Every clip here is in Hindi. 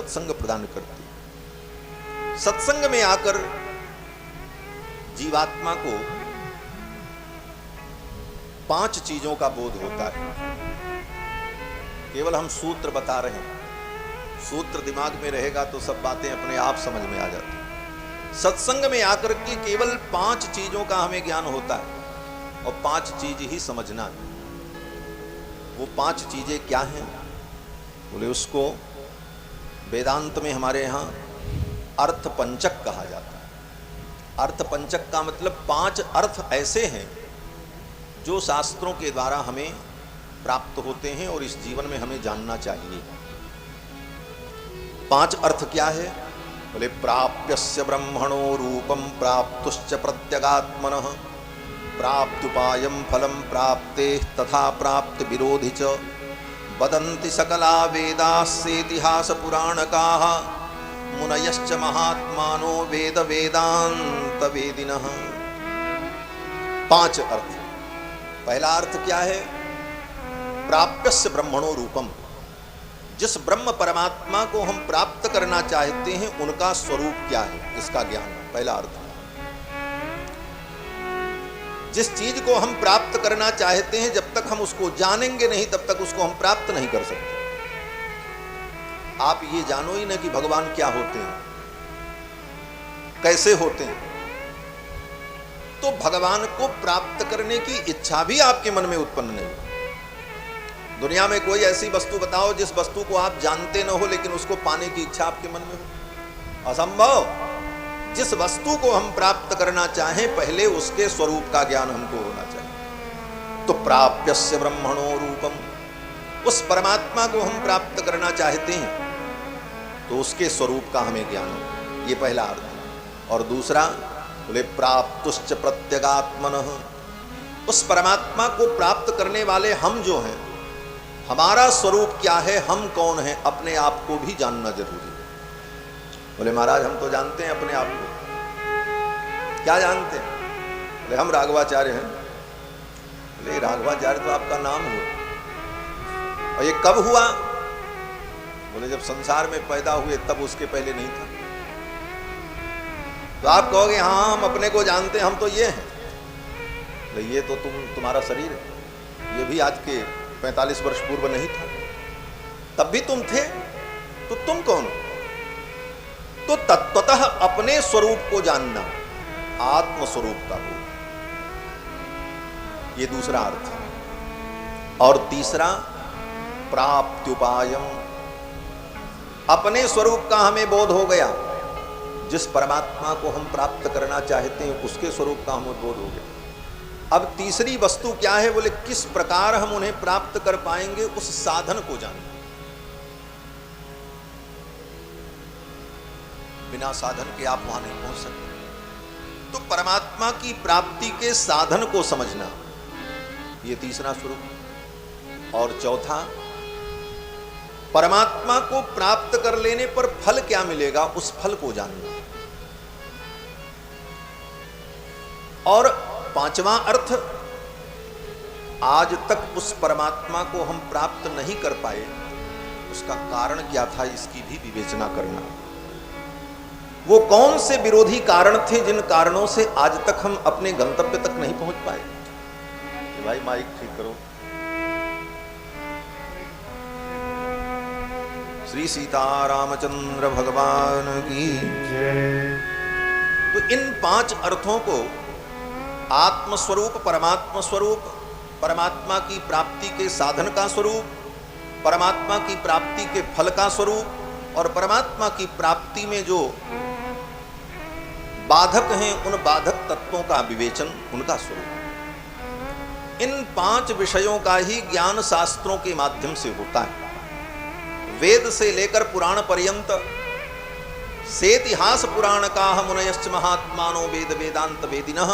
सत्संग प्रदान करती है। सत्संग में आकर जीवात्मा को 5 चीजों का बोध होता है। केवल हम सूत्र बता रहे हैं, सूत्र दिमाग में रहेगा तो सब बातें अपने आप समझ में आ जाती। सत्संग में आकर के केवल 5 चीजों का हमें ज्ञान होता है और 5 चीज ही समझना है। वो 5 चीजें क्या हैं? बोले उसको वेदांत में हमारे यहाँ अर्थ पंचक कहा जाता है। अर्थ पंचक का मतलब 5 अर्थ ऐसे हैं जो शास्त्रों के द्वारा हमें प्राप्त होते हैं और इस जीवन में हमें जानना चाहिए। 5 अर्थ क्या है? बोले प्राप्यस्य ब्रह्मणो रूपम प्राप्तुश्च प्रत्यगात्मनः प्राप्त्युपायं फलं प्राप्ते तथा प्राप्त विरोधि च वदन्ति सकला वेदास्येतिहास पुराणकाः मुनयश्च महात्मानो वेद वेदांत वेदिनः। 5 अर्थ। पहला अर्थ क्या है? प्राप्यस्य ब्रह्मणो रूपम, जिस ब्रह्म परमात्मा को हम प्राप्त करना चाहते हैं उनका स्वरूप क्या है, इसका ज्ञान। पहला अर्थ। जिस चीज को हम प्राप्त करना चाहते हैं जब तक हम उसको जानेंगे नहीं तब तक उसको हम प्राप्त नहीं कर सकते। आप ये जानो ही ना कि भगवान क्या होते हैं, कैसे होते हैं, तो भगवान को प्राप्त करने की इच्छा भी आपके मन में उत्पन्न नहीं। दुनिया में कोई ऐसी वस्तु बताओ जिस वस्तु को आप जानते न हो लेकिन उसको पाने की इच्छा आपके मन में हो? असंभव। जिस वस्तु को हम प्राप्त करना चाहें पहले उसके स्वरूप का ज्ञान हमको होना चाहिए। तो प्राप्यस्य ब्रह्मणो रूपम, उस परमात्मा को हम प्राप्त करना चाहते हैं तो उसके स्वरूप का हमें ज्ञान हो। ये पहला अर्थ। और दूसरा बोले प्राप्तुश्च प्रत्यगात्मनः, उस परमात्मा को प्राप्त करने वाले हम जो हैं, हमारा स्वरूप क्या है, हम कौन हैं, अपने आप को भी जानना जरूरी है। बोले महाराज हम तो जानते हैं अपने आप को। क्या जानते हैं? बोले हम राघवाचार्य हैं। बोले राघवाचार्य तो आपका नाम हुआ, और ये कब हुआ? बोले जब संसार में पैदा हुए तब, उसके पहले नहीं था। तो आप कहोगे हाँ हम अपने को जानते हैं, हम तो ये हैं। बोले ये तो तुम्हारा शरीर है, ये भी आज के 45 वर्ष पूर्व नहीं था, तब भी तुम थे, तो तुम कौन हो? तो तत्वतः अपने स्वरूप को जानना, आत्म स्वरूप का हो, ये दूसरा अर्थ है। और तीसरा प्राप्त्युपायम, अपने स्वरूप का हमें बोध हो गया। जिस परमात्मा को हम प्राप्त करना चाहते हैं उसके स्वरूप का हमें बोध हो गया। अब तीसरी वस्तु क्या है? बोले किस प्रकार हम उन्हें प्राप्त कर पाएंगे, उस साधन को जानना। बिना साधन के आप वहां नहीं पहुंच सकते। तो परमात्मा की प्राप्ति के साधन को समझना, ये तीसरा स्वरूप। और चौथा, परमात्मा को प्राप्त कर लेने पर फल क्या मिलेगा, उस फल को जानना। और 5वां अर्थ, आज तक उस परमात्मा को हम प्राप्त नहीं कर पाए, उसका कारण क्या था, इसकी भी विवेचना करना। वो कौन से विरोधी कारण थे जिन कारणों से आज तक हम अपने गंतव्य तक नहीं पहुंच पाए। भाई माइक ठीक करो। श्री सीतारामचंद्र भगवान की जय। तो इन 5 अर्थों को, आत्मस्वरूप, परमात्मा स्वरूप, परमात्मा की प्राप्ति के साधन का स्वरूप, परमात्मा की प्राप्ति के फल का स्वरूप, और परमात्मा की प्राप्ति में जो बाधक हैं उन बाधक तत्वों का विवेचन, उनका स्वरूप। इन 5 विषयों का ही ज्ञान शास्त्रों के माध्यम से होता है। वेद से लेकर पुराण पर्यंत, सेतिहास पुराण का मुनयश्च महात्मानो वेद वेदांत वेदिनः,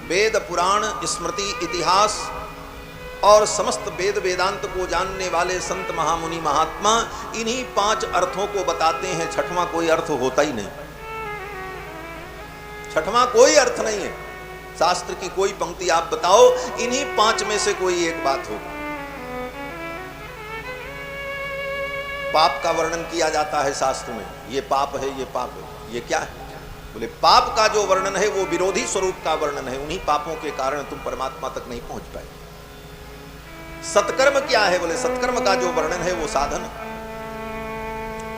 वेद पुराण स्मृति इतिहास और समस्त वेद वेदांत को जानने वाले संत महामुनि महात्मा इन्हीं 5 अर्थों को बताते हैं। छठवां कोई अर्थ होता ही नहीं, छठवां कोई अर्थ नहीं है। शास्त्र की कोई पंक्ति आप बताओ, इन्हीं 5 में से कोई एक बात हो। पाप का वर्णन किया जाता है शास्त्र में, ये पाप है, ये पाप है, ये क्या है? बोले पाप का जो वर्णन है वो विरोधी स्वरूप का वर्णन है, उन्हीं पापों के कारण तुम परमात्मा तक नहीं पहुंच पाए। सत्कर्म क्या है? बोले सत्कर्म का जो वर्णन है वो साधन है।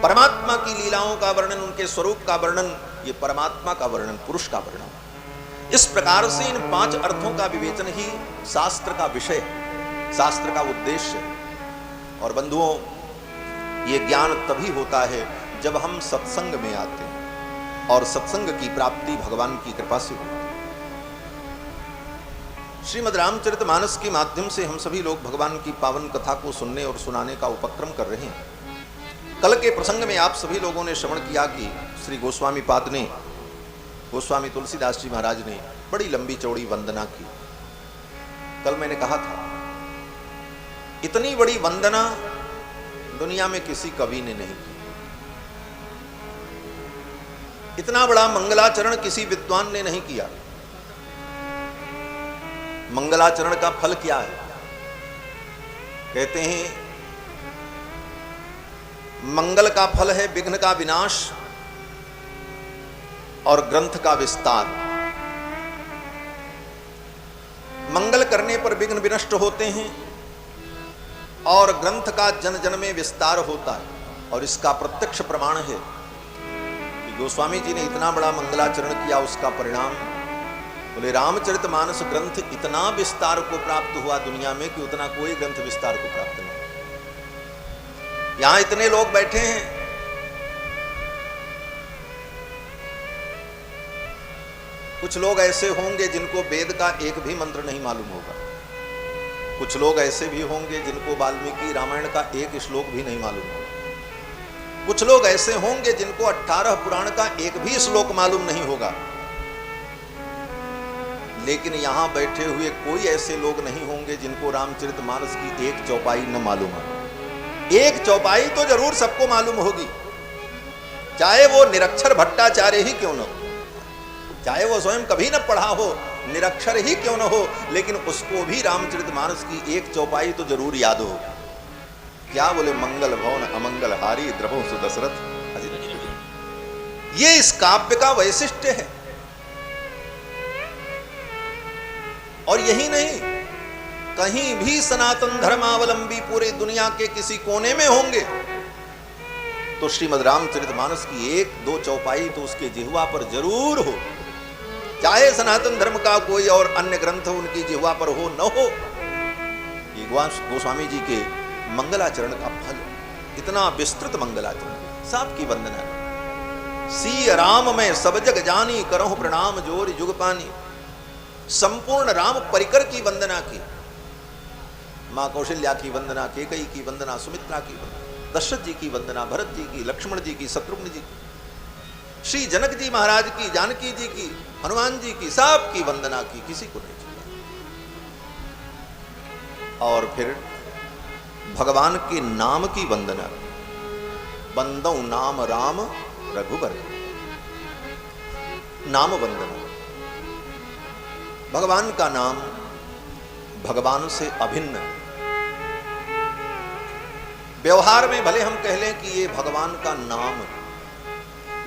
परमात्मा की लीलाओं का वर्णन, उनके स्वरूप का वर्णन, ये परमात्मा का वर्णन, पुरुष का वर्णन। इस प्रकार से इन 5 अर्थों का विवेचन ही शास्त्र का विषय, शास्त्र का उद्देश्य। और बंधुओं, ये ज्ञान तभी होता है जब हम सत्संग में आते हैं, और सत्संग की प्राप्ति भगवान की कृपा से होती है। श्रीमद् रामचरितमानस के माध्यम से हम सभी लोग भगवान की पावन कथा को सुनने और सुनाने का उपक्रम कर रहे हैं। कल के प्रसंग में आप सभी लोगों ने श्रवण किया कि श्री गोस्वामी पाद ने, गोस्वामी तुलसीदास जी महाराज ने बड़ी लंबी चौड़ी वंदना की। कल मैंने कहा था, इतनी बड़ी वंदना दुनिया में किसी कवि ने नहीं की, इतना बड़ा मंगलाचरण किसी विद्वान ने नहीं किया। मंगलाचरण का फल क्या है? कहते हैं मंगल का फल है विघ्न का विनाश और ग्रंथ का विस्तार। मंगल करने पर विघ्न विनष्ट होते हैं और ग्रंथ का जन जन में विस्तार होता है। और इसका प्रत्यक्ष प्रमाण है कि गोस्वामी जी ने इतना बड़ा मंगलाचरण किया, उसका परिणाम बोले रामचरितमानस ग्रंथ इतना विस्तार को प्राप्त हुआ दुनिया में कि उतना कोई ग्रंथ विस्तार को प्राप्त नहीं। यहां इतने लोग बैठे हैं, कुछ लोग ऐसे होंगे जिनको वेद का एक भी मंत्र नहीं मालूम होगा, कुछ लोग ऐसे भी होंगे जिनको वाल्मीकि रामायण का एक श्लोक भी नहीं मालूम होगा, कुछ लोग ऐसे होंगे जिनको 18 पुराण का एक भी श्लोक मालूम नहीं होगा। लेकिन यहां बैठे हुए कोई ऐसे लोग नहीं होंगे जिनको रामचरितमानस की एक चौपाई न मालूम हो। एक चौपाई तो जरूर सबको मालूम होगी, चाहे वो निरक्षर भट्टाचार्य ही क्यों न हो, चाहे वो स्वयं कभी न पढ़ा हो, निरक्षर ही क्यों न हो, लेकिन उसको भी रामचरितमानस की एक चौपाई तो जरूर याद हो। क्या बोले? मंगल भवन अमंगल हारी द्रवो सुदशरथ। ये इस काव्य का वैशिष्ट्य है। और यही नहीं, कहीं भी सनातन धर्मावलंबी पूरे दुनिया के किसी कोने में होंगे तो श्रीमद् रामचरितमानस की एक दो चौपाई तो उसके जिह्वा पर जरूर हो, चाहे सनातन धर्म का कोई और अन्य ग्रंथ उनकी जिह्वा पर हो न हो। ये गोस्वामी जी के मंगलाचरण का फल, इतना विस्तृत मंगलाचरण, सबकी वंदना। सी राम में सब जग जानी, करहु प्रणाम जोर जुग पानी। संपूर्ण राम परिकर की वंदना की, मां कौशल्या की वंदना, केकई की वंदना, सुमित्रा की वंदना, दशरथ जी की वंदना, भरत जी की, लक्ष्मण जी की, शत्रुघ्न जी की, श्री जनक जी महाराज की, जानकी जी की, हनुमान जी की, सब की वंदना की, किसी को नहीं छोड़ा। और फिर भगवान के नाम की वंदना, बंदौ नाम राम रघुबर, नाम वंदना। भगवान का नाम भगवान से अभिन्न। व्यवहार में भले हम कह लें कि ये भगवान का नाम,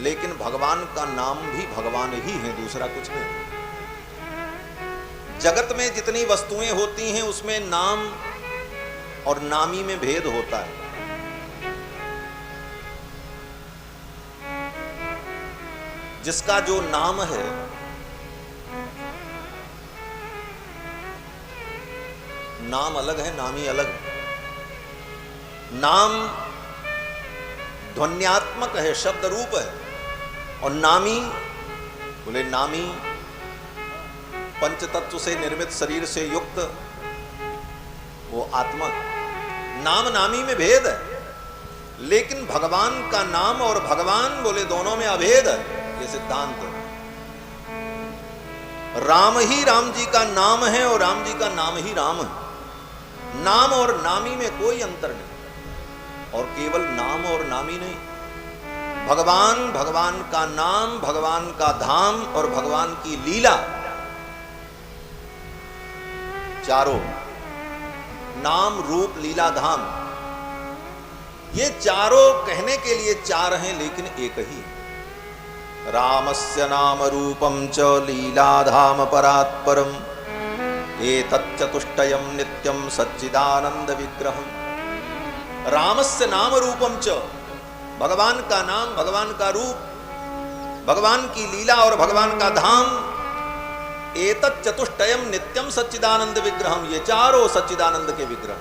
लेकिन भगवान का नाम भी भगवान ही है, दूसरा कुछ नहीं। जगत में जितनी वस्तुएं होती हैं उसमें नाम और नामी में भेद होता है। जिसका जो नाम है, नाम अलग है, नामी अलग है। नाम ध्वन्यात्मक है, शब्द रूप है, और नामी बोले नामी पंचतत्व से निर्मित शरीर से युक्त वो आत्मा। नाम नामी में भेद है, लेकिन भगवान का नाम और भगवान बोले दोनों में अभेद है, ये सिद्धांत है। राम ही राम जी का नाम है और राम जी का नाम ही राम है। नाम और नामी में कोई अंतर नहीं, और केवल नाम और नामी नहीं, भगवान, भगवान का नाम, भगवान का धाम और भगवान की लीला, चारों नाम रूप लीला धाम, ये चारों कहने के लिए चार हैं लेकिन एक ही है। रामस्य नाम रूपम च लीलाधाम परात्परम एतच्चतुष्टयम नित्यम सच्चिदानंद विग्रहम। रामस्य नाम रूपम च, भगवान का नाम, भगवान का रूप, भगवान की लीला और भगवान का धाम। एतच्चतुष्टयम नित्यम सच्चिदानंद विग्रहम, ये चारों सच्चिदानंद के विग्रह।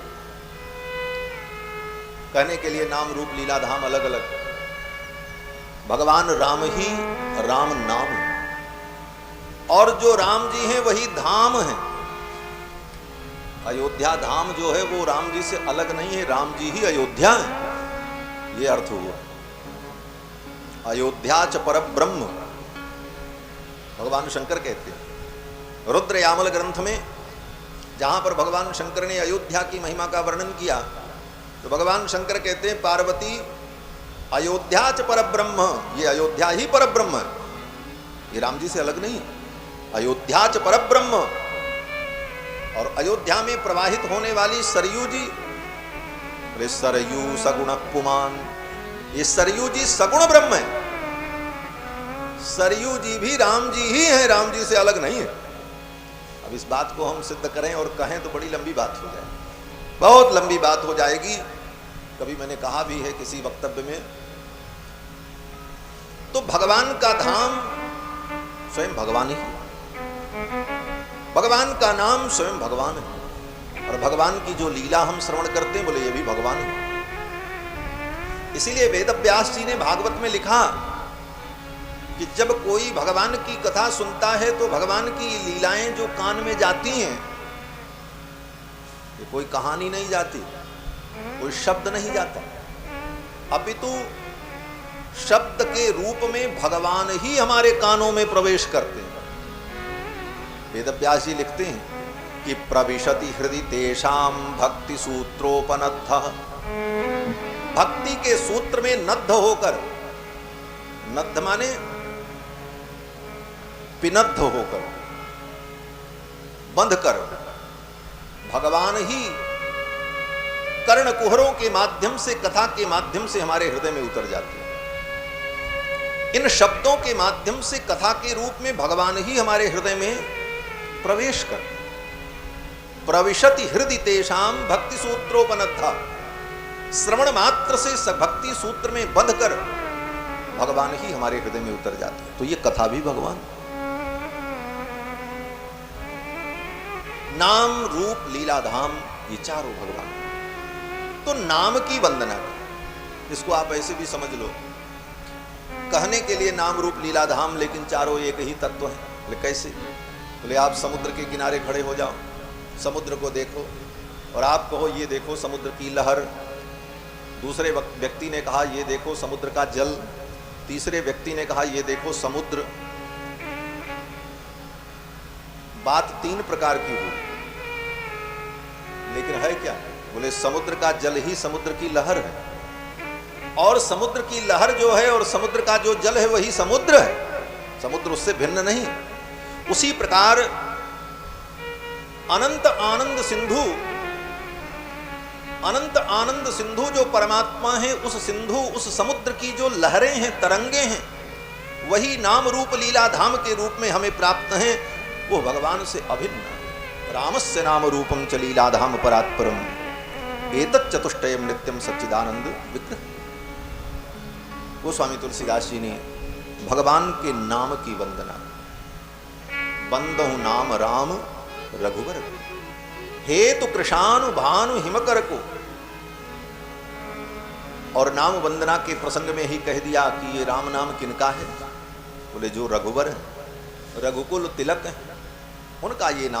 कहने के लिए नाम रूप लीला धाम अलग अलग। भगवान राम ही राम नाम है, और जो राम जी हैं वही धाम है। अयोध्या धाम जो है वो राम जी से अलग नहीं है, राम जी ही अयोध्या है, ये अर्थ हुआ। अयोध्या च परब्रह्म, भगवान शंकर कहते हैं। रुद्र यामल ग्रंथ में जहां पर भगवान शंकर ने अयोध्या की महिमा का वर्णन किया, तो भगवान शंकर कहते हैं पार्वती अयोध्या च परब्रह्म, ये अयोध्या ही परब्रह्म है, ये राम जी से अलग नहीं है। अयोध्या च परब्रह्म, और अयोध्या में प्रवाहित होने वाली सरयू जी, अरे सरयू सगुण पुमान, ये सरयू जी सगुण ब्रह्म है। सरयू जी भी राम जी ही है, राम जी से अलग नहीं है। अब इस बात को हम सिद्ध करें और कहें तो बड़ी लंबी बात हो जाएगी, बहुत लंबी बात हो जाएगी। कभी मैंने कहा भी है किसी वक्तव्य में, तो भगवान का धाम स्वयं भगवान ही है, भगवान का नाम स्वयं भगवान है, और भगवान की जो लीला हम श्रवण करते हैं बोले ये भी भगवान है। इसीलिए वेदव्यास जी ने भागवत में लिखा कि जब कोई भगवान की कथा सुनता है तो भगवान की लीलाएं जो कान में जाती हैं, ये कोई कहानी नहीं जाती, कोई शब्द नहीं जाता, अपितु शब्द के रूप में भगवान ही हमारे कानों में प्रवेश करते हैं। वेदव्यास जी लिखते हैं कि प्रविशति हृदि तेषाम भक्ति सूत्रोपनद्धः, भक्ति के सूत्र में नद्ध होकर, नद्ध माने पिनद्ध होकर, बंध कर, भगवान ही कर्ण कुहरों के माध्यम से, कथा के माध्यम से हमारे हृदय में उतर जाते हैं। इन शब्दों के माध्यम से कथा के रूप में भगवान ही हमारे हृदय में प्रवेश कर। प्रविशति हृदय तेषाम भक्ति सूत्रोपनद्धा, श्रवण मात्र से भक्ति सूत्र में बंध कर भगवान ही हमारे हृदय में उतर जाते हैं। तो ये कथा भी भगवान, नाम रूप लीला धाम, ये चारों भगवान। तो नाम की वंदना कर, इसको आप ऐसे भी समझ लो, कहने के लिए नाम रूप लीला धाम लेकिन चारों एक ही तत्व है। बोले कैसे? बोले आप समुद्र के किनारे खड़े हो जाओ, समुद्र को देखो और आप कहो ये देखो समुद्र की लहर, दूसरे व्यक्ति ने कहा ये देखो समुद्र का जल, तीसरे व्यक्ति ने कहा ये देखो समुद्र। बात तीन प्रकार की हुई, लेकिन है क्या? बोले समुद्र का जल ही समुद्र की लहर है, और समुद्र की लहर जो है और समुद्र का जो जल है वही समुद्र है, समुद्र उससे भिन्न नहीं। उसी प्रकार अनंत आनंद सिंधु, अनंत आनंद सिंधु जो परमात्मा है, उस सिंधु, उस समुद्र की जो लहरें हैं, तरंगे हैं, वही नाम रूप लीला धाम के रूप में हमें प्राप्त हैं, वो भगवान से अभिन्न। रामस्य नाम रूपम च लीला धाम परात्परम एतत् चतुष्टयम नित्यम सच्चिदानंद विग्रह। गोस्वामी तुलसीदास जी ने भगवान के नाम की वंदना, बंदहु नाम राम रघुवर हेतु कृशानु भानु हिमकर को, और नाम वंदना के प्रसंग में ही कह दिया कि ये राम नाम किनका है? बोले जो रघुवर है, रघुकुल तिलक है, उनका ये नाम